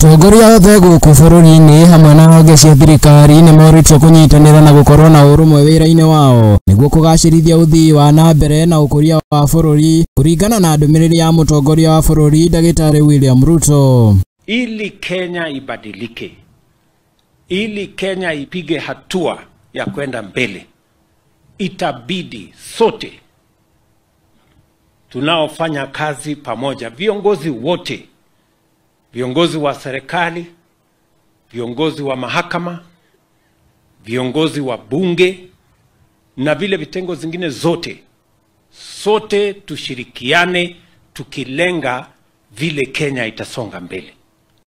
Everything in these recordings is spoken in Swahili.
Atongoria othe gũkũ bũrũri-inĩ hamwe na honge cia thirikari nĩ morĩtio kũnyitanĩra na gũkorwo na ũrũmwe wĩra-inĩ wao nĩguo kũgacĩrithia uthii wa nambere na ũkũria wa bũrũri kũringana na ndũmĩrĩri ya Mutongoria wa bũrũri Daktari William Ruto. Ili Kenya ibadilike, ili Kenya ipige hatua ya kwenda mbele, itabidi sote tunaofanya kazi pamoja, viongozi wote, viongozi wa serikali, viongozi wa mahakama, viongozi wa bunge na vile vitengo zingine zote, sote tushirikiane tukilenga vile Kenya itasonga mbele.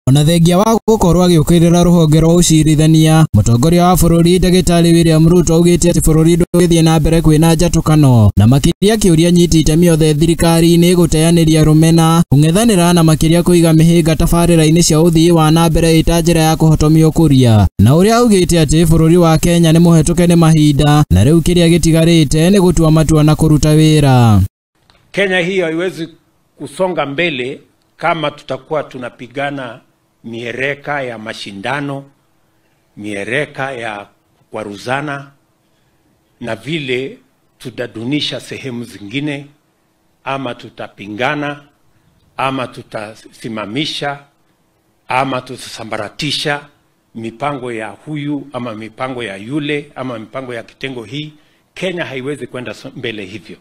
Ona thengia wa gũkorwo agĩũkĩrĩra rũhonge rwa ũcirithania, Mutongoria wa bũrũri Daktari William Ruto augĩte atĩ bũrũri ndũgĩthiĩ na mbere kwĩna njatũkano na makĩria kĩũria nyiti itemi othe thirikari-inĩ gũteanĩria rũmena, kũng'ethanĩra na makĩria kũiga mĩhĩnga tabarĩra-inĩ cia ũthii wa nambere ĩta njĩra ya kũhotomia ũkũria, na ũrĩa augĩte atĩ bũrũri wa Kenya nĩ mũhetũke nĩ mahinda na rĩu kĩrĩa gĩtigarĩte nĩ gũtua matua na kũruta wĩra. Kenya hii haiwezi kusonga mbele kama tutakuwa tunapigana miereka ya mashindano, miereka ya kwaruzana na vile tutadunisha sehemu zingine, ama tutapingana, ama tutasimamisha, ama tutasambaratisha mipango ya huyu ama mipango ya yule ama mipango ya kitengo hii. Kenya haiwezi kwenda mbele hivyo.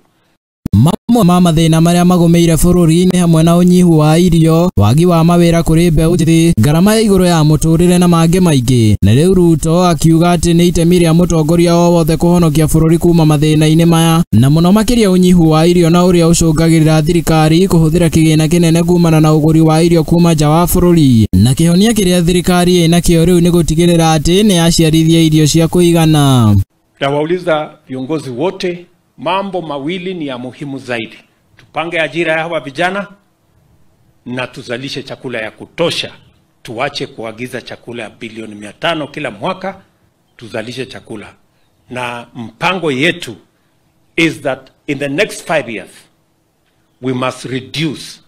Mamwe ma mathĩna marĩa magũmĩire bũrũri-inĩ hamwe na ũnyihu wa irio, wagi wa mawĩra kũrĩ mbeũ njĩthĩ, ngarama ya igũrũ ya mũtũrĩre na mangĩ maingĩ. Na rĩu Ruto akiuga atĩ nĩ itemi rĩa mũtongoria o wothe kũhonokia bũrũri kuma mathĩna-inĩ maya, na mũno makĩria ũnyihu wa irio na ũrĩa ũcũngagĩrĩra thirikari kũhũthĩra kĩgĩna kĩnene kumana na ũgũri wa irio kuma nja wa bũrũri. Na kĩhonia kĩrĩa thirikari ĩnakĩo rĩu nĩ gũtigĩrĩra atĩ nĩ yaciarithia irio cia kũigana. Nawauliza viongozi wote, mambo mawili ni ya muhimu zaidi. Tupange ajira ya hawa vijana na tuzalishe chakula ya kutosha. Tuache kuagiza chakula ya bilioni 500 kila mwaka, tuzalishe chakula. Na mpango yetu is that in the next 5 years we must reduce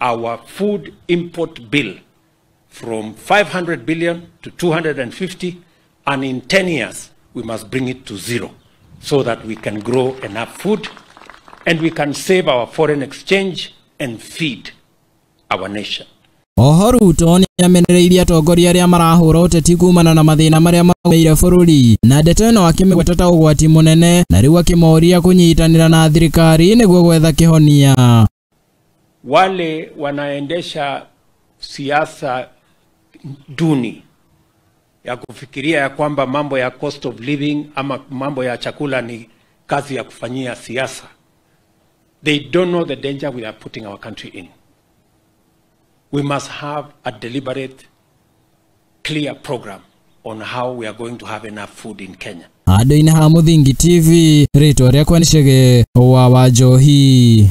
our food import bill from 500 billion to 250, and in 10 years we must bring it to 0. So that we can grow enough food and we can save our foreign exchange and feed our nation. Oho Ruto nĩ amenereirie atongoria arĩa marahũra ũteti kumana na mathĩna marĩa magũmĩire bũrũri, na ndeto ĩno akĩmĩgweta ta ũgwati mũnene, na rĩu akĩmoria kũnyitanĩra na thirikari nĩguo gwetha kĩhonia. Wale wanaendesha siasa duni ya kufikiria ya kwamba mambo ya cost of living ama mambo ya chakula ni kazi ya kufanyia siasa, they don't know the danger we are putting our country in. We must have a deliberate, clear program on how we are going to have enough food in Kenya. Handũ-inĩ ha Mũthingi TV, rĩtwa rĩakwa nĩ Chege wa Wanjohi.